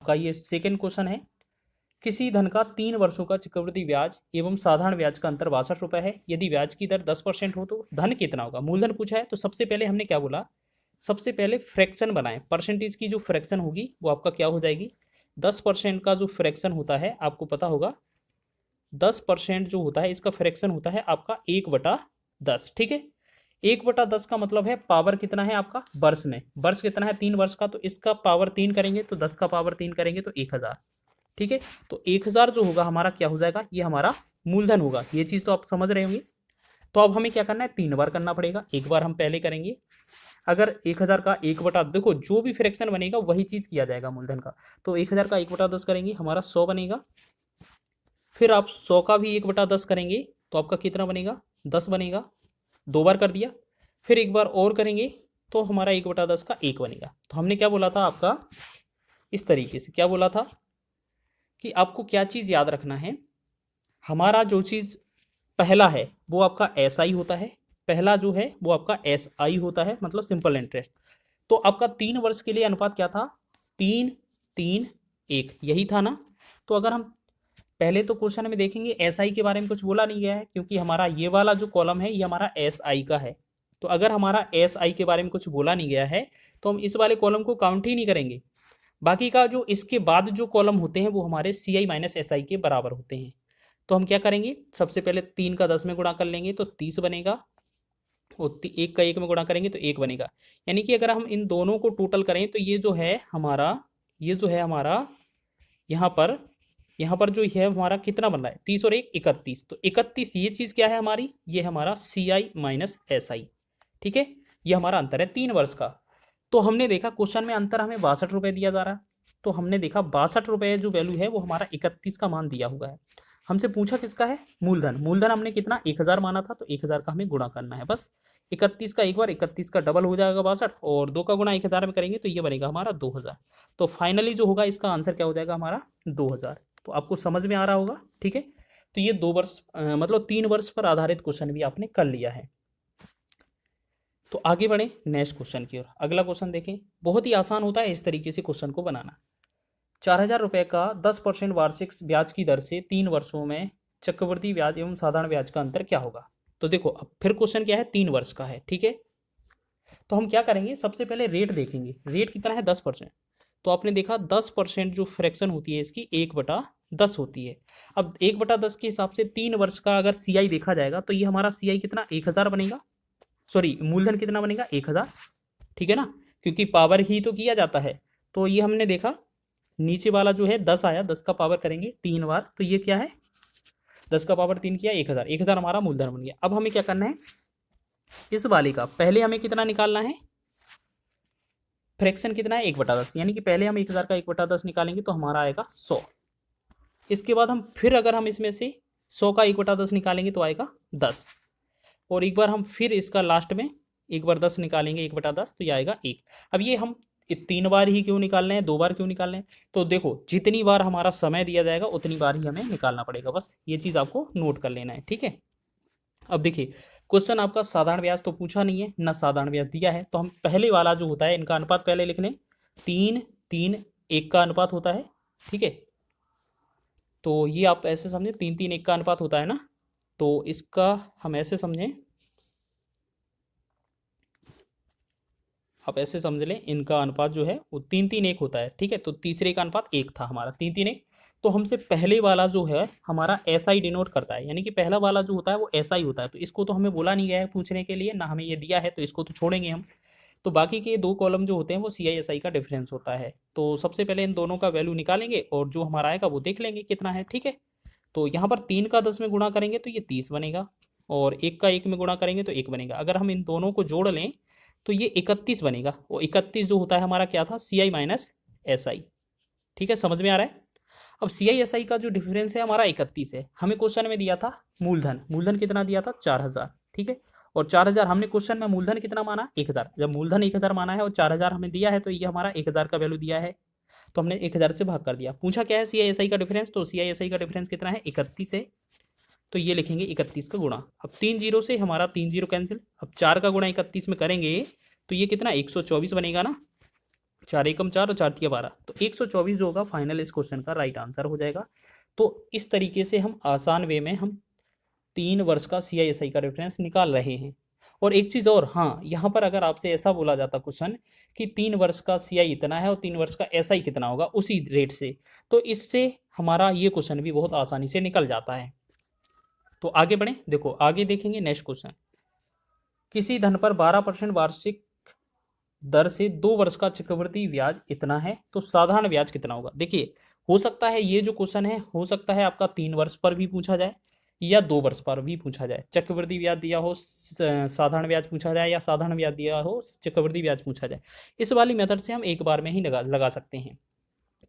का ये second question है। किसी धन का 3 वर्षों का चक्रवृद्धि ब्याज एवं साधारण ब्याज का अंतर 62 रुपये है। यदि ब्याज की दर 10% हो तो धन कितना होगा। मूलधन पूछा है, तो सबसे पहले हमने क्या बोला, सबसे पहले फ्रैक्शन बनाएं। परसेंटेज की जो फ्रैक्शन होगी वो आपका क्या हो जाएगी, 10% का जो फ्रैक्शन होता है आपको पता होगा, 10% जो होता है इसका फ्रैक्शन होता है आपका 1/10। ठीक है, 1/10 का मतलब है पावर कितना है आपका वर्ष में, वर्ष कितना है 3 वर्ष का, तो इसका पावर 3 करेंगे तो 10 का पावर 3 करेंगे तो 1000। ठीक है, तो 1000 जो होगा हमारा क्या हो जाएगा, ये हमारा मूलधन होगा। ये चीज़ तो आप समझ रहे होंगे। तो अब हमें क्या करना है, 3 बार करना पड़ेगा। एक बार हम पहले करेंगे, अगर 1000 का 1/, देखो जो भी फ्रैक्शन बनेगा वही चीज़ किया जाएगा मूलधन का। तो 1000 का 1/10 करेंगे, हमारा 100 बनेगा। फिर आप 100 का भी 1/10 करेंगे तो आपका कितना बनेगा, 10 बनेगा। 2 बार कर दिया, फिर एक बार और करेंगे तो हमारा 1/10 का 1 बनेगा। तो हमने क्या बोला था आपका, इस तरीके से क्या बोला था कि आपको क्या चीज़ याद रखना है, हमारा जो चीज़ पहला है वो आपका एस आई होता है, पहला जो है वो आपका एस आई होता है, मतलब सिंपल इंटरेस्ट। तो आपका 3 वर्ष के लिए अनुपात क्या था, 3-3-1, यही था ना। तो अगर हम पहले तो क्वेश्चन में देखेंगे एस आई के बारे में कुछ बोला नहीं गया है, क्योंकि हमारा ये वाला जो कॉलम है ये हमारा एस आई का है। तो अगर हमारा एस आई के बारे में कुछ बोला नहीं गया है तो हम इस वाले कॉलम को काउंट ही नहीं करेंगे। बाकी का जो इसके बाद जो कॉलम होते हैं वो हमारे सी आई माइनस एस आई के बराबर होते हैं। तो हम क्या करेंगे, सबसे पहले 3 का 10 में गुणा कर लेंगे तो 30 बनेगा, और 1 का 1 में गुणा करेंगे तो 1 बनेगा। यानी कि अगर हम इन दोनों को टोटल करें तो ये जो है हमारा, ये जो है हमारा यहाँ पर जो है हमारा कितना बन रहा है, 30 और 1 31। तो 31 ये चीज़ क्या है हमारी, ये हमारा सी आई माइनस एस आई। ठीक है, ये हमारा अंतर है 3 वर्ष का। तो हमने देखा क्वेश्चन में अंतर हमें 62 रुपये दिया जा रहा है। तो हमने देखा 62 रुपये जो वैल्यू है वो हमारा 31 का मान दिया हुआ है। हमसे पूछा किसका है, मूलधन। मूलधन हमने कितना 1000 माना था, तो 1000 का हमें गुणा करना है बस। 31 का एक बार 31 का डबल हो जाएगा 62, और 2 का गुणा 1000 में करेंगे तो ये बनेगा हमारा 2000। तो फाइनली जो होगा इसका आंसर क्या हो जाएगा हमारा 2000। तो आपको समझ में आ रहा होगा। ठीक है, तो ये 2 वर्ष मतलब 3 वर्ष पर आधारित क्वेश्चन भी आपने कर लिया है। तो आगे बढ़े नेक्स्ट क्वेश्चन की ओर। अगला क्वेश्चन देखें, बहुत ही आसान होता है इस तरीके से क्वेश्चन को बनाना। 4000 रुपये का 10% वार्षिक ब्याज की दर से 3 वर्षों में चक्रवृद्धि ब्याज एवं साधारण ब्याज का अंतर क्या होगा। तो देखो अब फिर क्वेश्चन क्या है, 3 वर्ष का है। ठीक है, तो हम क्या करेंगे, सबसे पहले रेट देखेंगे। रेट कितना है 10%। तो आपने देखा 10% जो फ्रैक्शन होती है इसकी 1/10 होती है। अब 1/10 के हिसाब से 3 वर्ष का अगर सी आई देखा जाएगा तो ये हमारा सी आई कितना 1000 बनेगा, सॉरी मूलधन कितना बनेगा 1000। ठीक है ना, क्योंकि पावर ही तो किया जाता है। तो ये हमने देखा नीचे वाला जो है 10 आया, 10 का पावर करेंगे 3 बार तो ये क्या है, 10 का पावर 3 किया 1000, 1000 हमारा मूलधन बन गया। अब हमें क्या करना है, इस वाले का पहले हमें कितना निकालना है, फ्रैक्शन कितना है 1/10, यानी कि पहले हम 1000 का 1/10 निकालेंगे तो हमारा आएगा 100। इसके बाद हम फिर अगर हम इसमें से 100 का 1/10 निकालेंगे तो आएगा 10, और एक बार हम फिर इसका लास्ट में एक बार 10 निकालेंगे 1/10 तो ये आएगा 1। अब ये हम 3 बार ही क्यों निकाल रहे हैं, 2 बार क्यों निकाल रहे हैं, तो देखो जितनी बार हमारा समय दिया जाएगा उतनी बार ही हमें निकालना पड़ेगा, बस ये चीज़ आपको नोट कर लेना है। ठीक है, अब देखिए क्वेश्चन आपका साधारण ब्याज तो पूछा नहीं है, ना साधारण ब्याज दिया है, तो हम पहले वाला जो होता है इनका अनुपात पहले लिख लें। 3-3-1 का अनुपात होता है। ठीक है, तो ये आप ऐसे समझें 3-3-1 का अनुपात होता है ना, तो इसका हम ऐसे समझें, आप ऐसे समझ लें इनका अनुपात जो है वो 3-3-1 होता है। ठीक है, तो तीसरे का अनुपात 1 था हमारा 3-3-1। तो हमसे पहले वाला जो है हमारा एस आई डिनोट करता है, यानी कि पहला वाला जो होता है वो एस आई होता है। तो इसको तो हमें बोला नहीं गया है पूछने के लिए, ना हमें ये दिया है, तो इसको तो छोड़ेंगे हम। तो बाकी के 2 कॉलम जो होते हैं वो सी आई एस आई का डिफरेंस होता है। तो सबसे पहले इन दोनों का वैल्यू निकालेंगे और जो हमारा आएगा वो देख लेंगे कितना है। ठीक है, तो यहाँ पर 3 का 10 में गुणा करेंगे तो ये 30 बनेगा, और 1 का 1 में गुणा करेंगे तो 1 बनेगा। अगर हम इन दोनों को जोड़ लें तो ये 31 बनेगा, और 31 जो होता है हमारा क्या था, सी आई माइनस एस आई। ठीक है, समझ में आ रहा है। अब सी आई एस आई का जो डिफरेंस है हमारा 31 है। हमें क्वेश्चन में दिया था मूलधन, मूलधन कितना दिया था 4000। ठीक है, और 4000 हमने क्वेश्चन में मूलधन कितना माना 1000। जब मूलधन 1000 माना है और 4000 हमें दिया है तो ये हमारा 1000 का वैल्यू दिया है, तो हमने 1000 से भाग कर दिया। पूछा क्या है सी आई एस आई का डिफरेंस, तो सी आई एस आई का डिफरेंस कितना है 31 है। तो ये लिखेंगे 31 का गुणा। अब 3 जीरो से हमारा 3 जीरो कैंसिल, अब 4 का गुणा 31 में करेंगे तो ये कितना 124 बनेगा ना। 4 एकम 4 और 4 तिया 12, तो 124 जो होगा फाइनल इस क्वेश्चन का राइट आंसर हो जाएगा। तो इस तरीके से हम आसान वे में हम 3 वर्ष का CISI का रेफरेंस निकाल रहे हैं। और एक चीज़ और, हाँ, यहाँ पर अगर आपसे ऐसा बोला जाता क्वेश्चन कि 3 वर्ष का CI इतना है और 3 वर्ष का SI कितना होगा उसी रेट से, तो इससे हमारा ये क्वेश्चन भी बहुत आसानी से निकल जाता है। तो आगे बढ़ें, देखो आगे देखेंगे नेक्स्ट क्वेश्चन। किसी धन पर 12% वार्षिक दर से 2 वर्ष का चक्रवृद्धि ब्याज इतना है, तो साधारण ब्याज कितना होगा। देखिए, हो सकता है ये जो क्वेश्चन है, हो सकता है आपका 3 वर्ष पर भी पूछा जाए या 2 वर्ष पर भी पूछा जाए। चक्रवृद्धि ब्याज दिया हो, साधारण ब्याज पूछा जाए, या साधारण ब्याज दिया हो, चक्रवृद्धि ब्याज पूछा जाए। इस वाली मेथड से हम एक बार में ही लगा सकते हैं।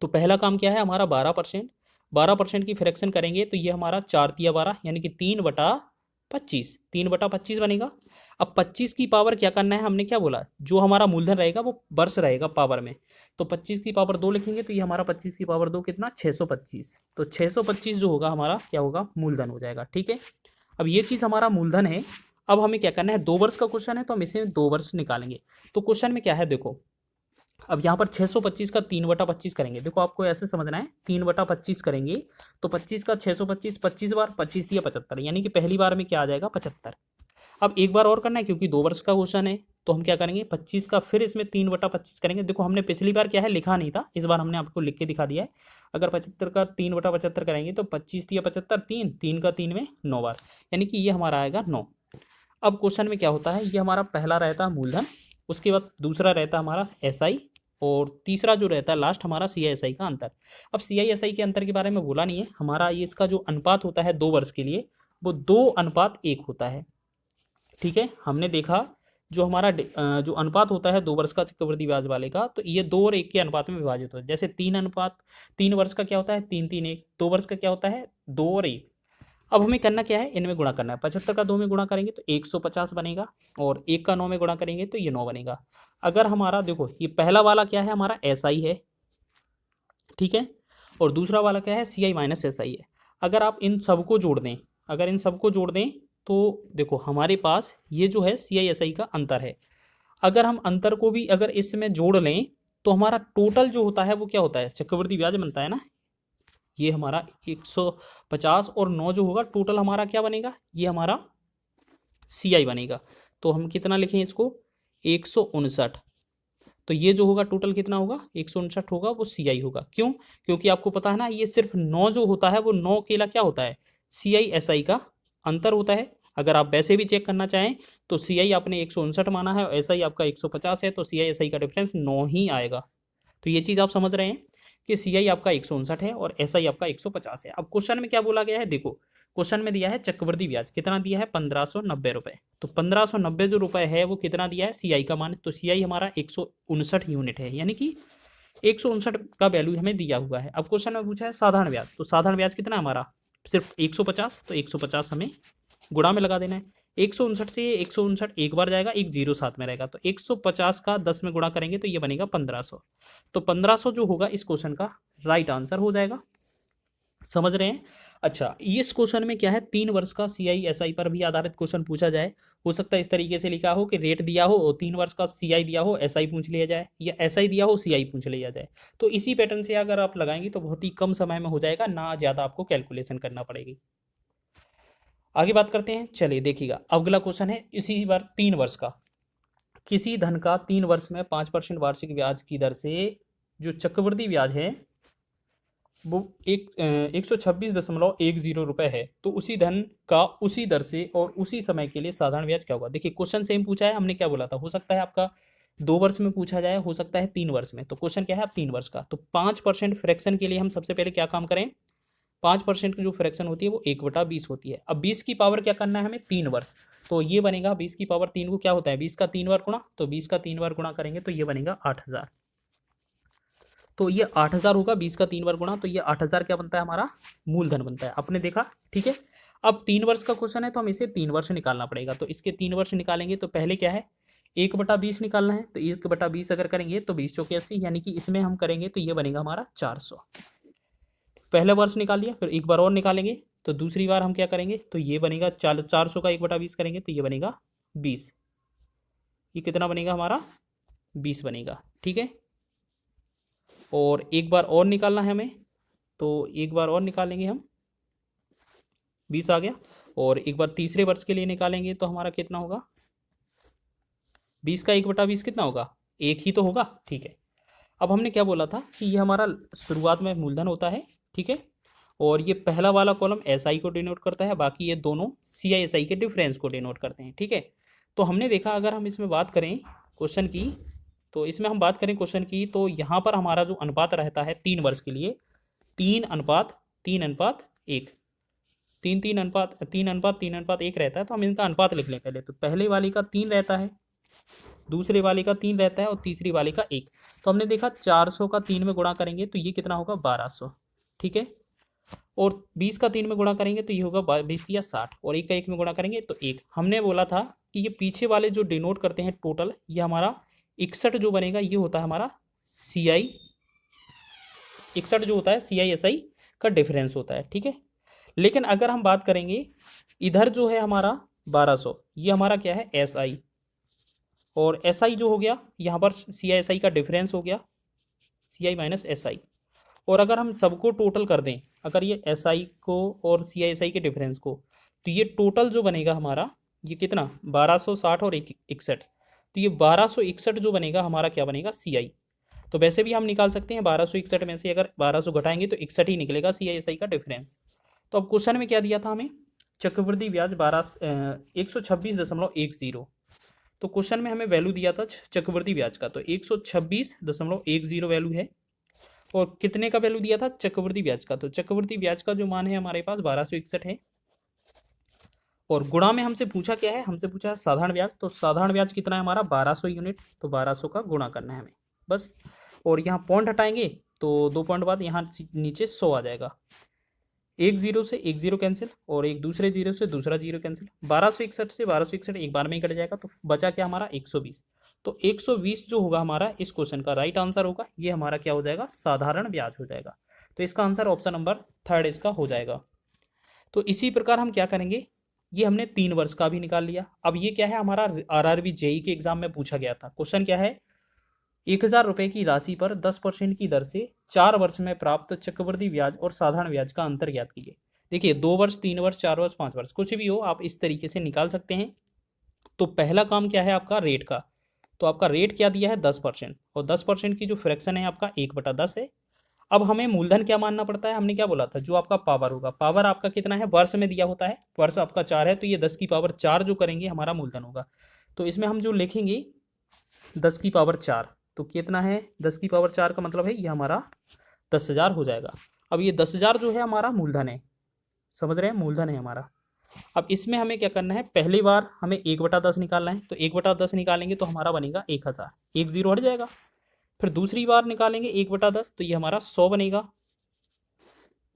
तो पहला काम क्या है हमारा, 12%। 12% की फ्रैक्शन करेंगे तो ये हमारा 4 तिया 12 यानी कि 3/25, 3/25 बनेगा। अब 25 की पावर क्या करना है, हमने क्या बोला, जो हमारा मूलधन रहेगा वो वर्ष रहेगा पावर में, तो 25 की पावर 2 लिखेंगे, तो ये हमारा 25 की पावर 2 कितना, 625। तो 625 जो होगा हमारा क्या होगा, मूलधन हो जाएगा। ठीक है, अब ये चीज़ हमारा मूलधन है। अब हमें क्या करना है, 2 वर्ष का क्वेश्चन है तो हम इसे 2 वर्ष निकालेंगे। तो क्वेश्चन में क्या है देखो, अब यहाँ पर 625 का 3/25 करेंगे। देखो आपको ऐसे समझना है, 3/25 करेंगे तो 25 का 625, 25 बार 25 दिया 75, यानी कि पहली बार में क्या आ जाएगा, 75। अब एक बार और करना है क्योंकि 2 वर्ष का क्वेश्चन है, तो हम क्या करेंगे, 25 का फिर इसमें 3/25 करेंगे। देखो हमने पिछली बार क्या है लिखा नहीं था, इस बार हमने आपको लिख के दिखा दिया है। अगर 75 का 3/75 करेंगे तो 25 दिया 75, 3 का 3 में 9 बार, यानी कि ये हमारा आएगा 9। अब क्वेश्चन में क्या होता है, ये हमारा पहला रहता है मूलधन, उसके बाद दूसरा रहता है हमारा SI, और तीसरा जो रहता है लास्ट हमारा CISI का अंतर। अब CISI के अंतर के बारे में बोला नहीं है, हमारा ये इसका जो अनुपात होता है 2 वर्ष के लिए वो 2:1 होता है। ठीक है, हमने देखा जो हमारा जो अनुपात होता है 2 वर्ष का चक्रवृद्धि ब्याज वाले का, तो ये 2 और 1 के अनुपात में विभाजित होता है। जैसे 3 वर्ष का क्या होता है, 3-3-1, 2 वर्ष का क्या होता है, 2 और 1। अब हमें करना क्या है, इनमें गुणा करना है। 75 का 2 में गुणा करेंगे तो 150 बनेगा, और 1 का 9 में गुणा करेंगे तो ये 9 बनेगा। अगर हमारा देखो ये पहला वाला क्या है हमारा SI है, ठीक है, और दूसरा वाला क्या है, CI-SI है। अगर आप इन सबको जोड़ दें, अगर इन सबको जोड़ दें तो देखो हमारे पास ये जो है CISI का अंतर है। अगर हम अंतर को भी अगर इसमें जोड़ लें तो हमारा टोटल जो होता है वो क्या होता है, चक्रवृद्धि ब्याज बनता है ना, ये हमारा 150 और 9 जो होगा टोटल हमारा क्या बनेगा, ये हमारा CI बनेगा। तो हम कितना लिखें इसको, 159। तो ये जो होगा टोटल कितना होगा, 159 होगा, वो CI होगा। क्यों, क्योंकि आपको पता है ना ये सिर्फ 9 जो होता है वो 9 अकेला क्या होता है, CI-SI का अंतर होता है। अगर आप वैसे भी चेक करना चाहें तो CI आपने 159 माना है और SI आपका 150 है, तो CI-SI का डिफरेंस 9 ही आएगा। तो ये चीज़ आप समझ रहे हैं कि CI आपका 159 है और SI आपका 150 है। अब क्वेश्चन में क्या बोला गया है, देखो क्वेश्चन में दिया है चक्रवृद्धि ब्याज कितना दिया है, 1590 रुपये। तो 1590 जो रुपये है वो कितना दिया है, CI का मान, तो CI हमारा 159 यूनिट है, यानी कि 159 का वैल्यू हमें दिया हुआ है। अब क्वेश्चन में पूछा है साधारण ब्याज, तो साधारण ब्याज कितना है हमारा, सिर्फ 150, तो 150 हमें गुणा में लगा देना है। 159 से 159 एक बार जाएगा, एक जीरो साथ में रहेगा, तो 150 का 10 में गुणा करेंगे तो ये बनेगा 1500। तो 1500 जो होगा इस क्वेश्चन का राइट आंसर हो जाएगा। समझ रहे हैं। अच्छा, इस क्वेश्चन में क्या है, 3 वर्ष का CI-SI पर भी आधारित क्वेश्चन पूछा जाए। हो सकता है इस तरीके से लिखा हो कि रेट दिया हो, 3 वर्ष का CI दिया हो, SI पूछ लिया जाए, या SI दिया हो CI पूछ लिया जाए। तो इसी पैटर्न से अगर आप लगाएंगे तो बहुत ही कम समय में हो जाएगा, ना ज़्यादा आपको कैलकुलेशन करना पड़ेगी। आगे बात करते हैं, चलिए देखिएगा अगला क्वेश्चन है इसी बार 3 वर्ष का। किसी धन का 3 वर्ष में 5% वार्षिक ब्याज की दर से जो चक्रवृद्धि ब्याज है वो 126.10 रुपये है, तो उसी धन का उसी दर से और उसी समय के लिए साधारण ब्याज क्या होगा। देखिए क्वेश्चन सेम पूछा है, हमने क्या बोला था, हो सकता है आपका 2 वर्ष में पूछा जाए, हो सकता है 3 वर्ष में। तो क्वेश्चन क्या है, अब 3 वर्ष का, तो 5% फ्रैक्शन के लिए हम सबसे पहले क्या काम करें, 5% की जो फ्रैक्शन होती है वो 1/20 होती है। अब 20 की पावर क्या करना है हमें, 3 वर्ष, तो ये बनेगा 20 की पावर 3 को क्या होता है, 20 का 3 बार गुणा, तो 20 का 3 बार गुणा करेंगे तो ये बनेगा 8000। तो ये 8000 होगा, 20 का 3 बार गुणा, तो ये 8000 क्या बनता है हमारा, मूलधन बनता है। आपने देखा, ठीक है। अब 3 वर्ष का क्वेश्चन है तो हम इसे 3 वर्ष निकालना पड़ेगा, तो इसके 3 वर्ष निकालेंगे तो पहले क्या है, 1/20 निकालना है, तो 1/20 अगर करेंगे तो 20 चौके 80, यानी कि इसमें हम करेंगे तो ये बनेगा हमारा 400। पहले वर्ष निकाल लिया, फिर एक बार और निकालेंगे तो दूसरी बार हम क्या करेंगे, तो ये बनेगा 400 का 1/20 करेंगे तो ये बनेगा 20। ये कितना बनेगा हमारा, 20 बनेगा, ठीक है। और एक बार और निकालना है हमें, तो एक बार और निकालेंगे हम, 20 आ गया। और एक बार तीसरे वर्ष के लिए निकालेंगे तो हमारा कितना होगा, 20 का 1/20 कितना होगा, एक ही तो होगा। ठीक है, अब हमने क्या बोला था कि ये हमारा शुरुआत में मूलधन होता है। ठीक है, और ये पहला वाला कॉलम एस आई को डिनोट करता है, बाकी ये दोनों सी आई एस आई के डिफरेंस को डिनोट करते हैं। ठीक है, तो हमने देखा अगर हम इसमें बात करें क्वेश्चन की, तो इसमें हम बात करें क्वेश्चन की, तो यहाँ पर हमारा जो अनुपात रहता है 3 वर्ष के लिए, 3:1, 3:1 रहता है। तो हम इनका अनुपात लिख लें पहले, तो पहले वाली का 3 रहता है, दूसरे वाले का 3 रहता है, और तीसरी वाली का 1। तो हमने देखा 400 का 3 में गुणा करेंगे तो ये कितना होगा, 1200। ठीक है, और 20 का 3 में गुणा करेंगे तो ये होगा 20 या 60, और 1 का 1 में गुणा करेंगे तो 1। हमने बोला था कि ये पीछे वाले जो डिनोट करते हैं टोटल, ये हमारा 61 जो बनेगा ये होता है हमारा सी आई, 61 जो होता है सी आई एस आई का डिफरेंस होता है। ठीक है, लेकिन अगर हम बात करेंगे इधर जो है हमारा 1200, ये हमारा क्या है, एस आई, और एस आई जो हो गया यहाँ पर सी आई एस आई का डिफरेंस हो गया, सी आई माइनस एस आई। और अगर हम सबको टोटल कर दें, अगर ये एस आई को और सी आई एस आई के डिफरेंस को, तो ये टोटल जो बनेगा हमारा, ये कितना, 1260 और 61, तो ये 1261 जो बनेगा हमारा क्या बनेगा, सी आई। तो वैसे भी हम निकाल सकते हैं 1261 में से अगर 1200 घटाएंगे तो 61 ही निकलेगा सी आई एस आई का डिफरेंस। तो अब क्वेश्चन में क्या दिया था हमें, चक्रवृद्धि ब्याज 126.10। तो क्वेश्चन में हमें वैल्यू दिया था चक्रवृद्धि ब्याज का, तो 126.10 वैल्यू है। और कितने का वैल्यू दिया था, चक्रवृद्धि ब्याज का, तो चक्रवृद्धि ब्याज का जो मान है हमारे पास 1261 है। और गुणा में हमसे पूछा क्या है, हमसे पूछा है साधारण ब्याज, तो साधारण ब्याज कितना है हमारा, 1200 यूनिट, तो 1200 का गुणा करना है हमें बस। और यहाँ पॉइंट हटाएंगे तो 2 पॉइंट बाद यहाँ नीचे 100 आ जाएगा, एक जीरो से एक जीरो कैंसिल, और एक दूसरे जीरो से दूसरा जीरो कैंसिल, 1261 से 1261 एक बार में ही कट जाएगा, तो बचा क्या हमारा 120। तो 120 जो होगा हमारा इस क्वेश्चन का राइट आंसर होगा, ये हमारा क्या हो जाएगा, साधारण ब्याज हो जाएगा। तो इसका आंसर ऑप्शन नंबर 3 इसका हो जाएगा। तो इसी प्रकार हम क्या करेंगे, ये हमने 3 वर्ष का भी निकाल लिया। अब ये क्या है हमारा, आरआरबी जेई के एग्जाम में पूछा गया था। क्वेश्चन क्या है, 1000 रुपये की राशि पर 10% की दर से 4 वर्ष में प्राप्त चक्रवृद्धि ब्याज और साधारण ब्याज का अंतर ज्ञात कीजिए। देखिए 2 वर्ष, 3 वर्ष, 4 वर्ष, 5 वर्ष, कुछ भी हो आप इस तरीके से निकाल सकते हैं। तो पहला काम क्या है आपका, रेट का, तो आपका रेट क्या दिया है, 10%, और 10% की जो फ्रैक्शन है आपका 1/10 है। अब हमें मूलधन क्या मानना पड़ता है, हमने क्या बोला था, जो आपका पावर होगा, पावर आपका कितना है, वर्ष में दिया होता है, वर्ष आपका 4 है, तो ये 10 की पावर 4 जो करेंगे हमारा मूलधन होगा। तो इसमें हम जो लिखेंगे 10 की पावर 4, तो कितना है, 10 की पावर 4 का मतलब है ये हमारा 10,000 हो जाएगा। अब ये 10,000 जो है हमारा मूलधन है, समझ रहे हैं, मूलधन है हमारा। अब इसमें हमें क्या करना है, पहली बार हमें 1/10 निकालना है, तो 1/10 निकालेंगे तो हमारा बनेगा 1000, एक जीरो हट जाएगा। फिर दूसरी बार निकालेंगे 1/10, तो ये हमारा 100 बनेगा।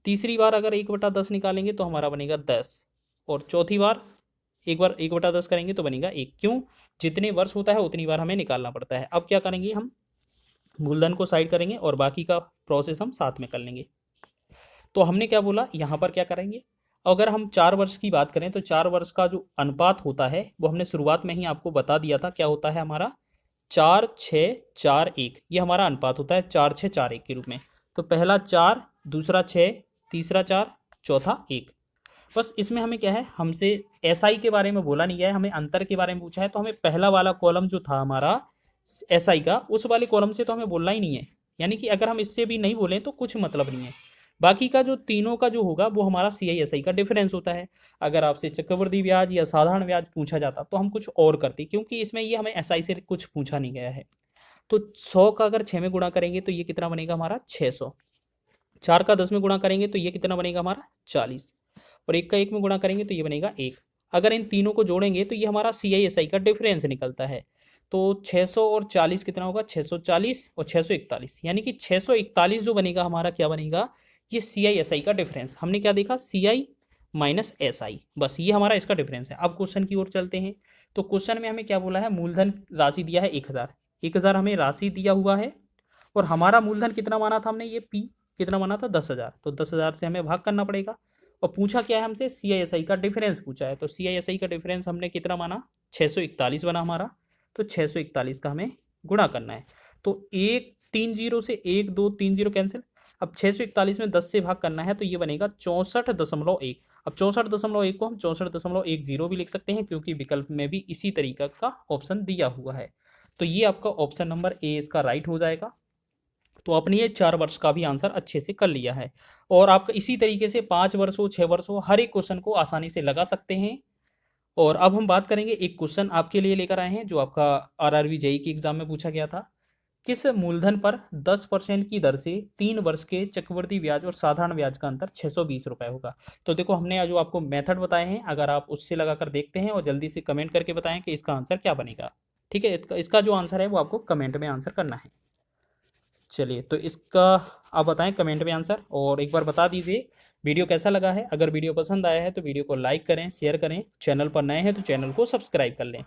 तीसरी बार अगर 1/10 निकालेंगे तो हमारा बनेगा 10, और चौथी बार एक बार 1/10 करेंगे तो बनेगा 1। क्यों, जितने वर्ष होता है उतनी बार हमें निकालना पड़ता है। अब क्या करेंगे, हम मूलधन को साइड करेंगे और बाकी का प्रोसेस हम साथ में कर लेंगे। तो हमने क्या बोला, यहाँ पर क्या करेंगे, अगर हम 4 वर्ष की बात करें तो 4 वर्ष का जो अनुपात होता है वो हमने शुरुआत में ही आपको बता दिया था, क्या होता है हमारा 4-6-4-1, ये हमारा अनुपात होता है 4-6-4-1 के रूप में। तो पहला 4, दूसरा 6, तीसरा 4, चौथा 1। बस इसमें हमें क्या है, हमसे एसआई के बारे में बोला नहीं गया है, हमें अंतर के बारे में पूछा है। तो हमें पहला वाला कॉलम जो था हमारा एसआई का, उस वाले कॉलम से तो हमें बोलना ही नहीं है, यानी कि अगर हम इससे भी नहीं बोलें तो कुछ मतलब नहीं है। बाकी का जो तीनों का जो होगा वो हमारा सी आई एस आई का डिफरेंस होता है। अगर आपसे चक्रवृद्धि ब्याज या साधारण ब्याज पूछा जाता तो हम कुछ और करते, क्योंकि इसमें ये हमें एस आई से कुछ पूछा नहीं गया है। तो 100 का अगर 6 में गुणा करेंगे तो ये कितना बनेगा हमारा 600, 4 का 10 में गुणा करेंगे तो ये कितना बनेगा हमारा 40, और 1 का 1 में गुणा करेंगे तो ये बनेगा 1। अगर इन तीनों को जोड़ेंगे तो ये हमारा सी आई एस आई का डिफरेंस निकलता है। तो 600 और 40 कितना होगा, 640 और 641, यानी कि 641 जो बनेगा हमारा क्या बनेगा, ये सी आई एस आई का डिफरेंस। हमने क्या देखा, सी आई माइनस एस आई, बस ये हमारा इसका डिफरेंस है। अब क्वेश्चन की ओर चलते हैं। तो क्वेश्चन में हमें क्या बोला है, मूलधन राशि दिया है 1000, 1000 हमें राशि दिया हुआ है, और हमारा मूलधन कितना माना था हमने, ये पी कितना माना था 10,000, तो 10,000 से हमें भाग करना पड़ेगा। और पूछा क्या है हमसे, सी आई एस आई का डिफरेंस पूछा है, तो सी आई एस आई का डिफरेंस हमने कितना माना 641 बना हमारा, तो 641 का हमें गुणा करना है। तो एक 3 जीरो से 1 2 3 जीरो कैंसिल। अब 641 में 10 से भाग करना है तो ये बनेगा 64.1। अब 64.1 को हम 64.10 भी लिख सकते हैं, क्योंकि विकल्प में भी इसी तरीका का ऑप्शन दिया हुआ है। तो ये आपका ऑप्शन नंबर ए इसका राइट हो जाएगा। तो आपने ये 4 वर्ष का भी आंसर अच्छे से कर लिया है। और आप इसी तरीके से 5 वर्ष हो, 6 वर्ष हो, हर एक क्वेश्चन को आसानी से लगा सकते हैं। और अब हम बात करेंगे, एक क्वेश्चन आपके लिए लेकर आए हैं जो आपका आरआरबी जेई की एग्जाम में पूछा गया था। किस मूलधन पर 10% की दर से 3 वर्ष के चक्रवृद्धि ब्याज और साधारण ब्याज का अंतर 620 रुपये होगा। तो देखो, हमने जो आपको मेथड बताए हैं, अगर आप उससे लगाकर देखते हैं और जल्दी से कमेंट करके बताएं कि इसका आंसर क्या बनेगा। ठीक है, इसका जो आंसर है वो आपको कमेंट में आंसर करना है। चलिए, तो इसका आप बताएं कमेंट में आंसर, और एक बार बता दीजिए वीडियो कैसा लगा है। अगर वीडियो पसंद आया है तो वीडियो को लाइक करें, शेयर करें, चैनल पर नए हैं तो चैनल को सब्सक्राइब कर लें।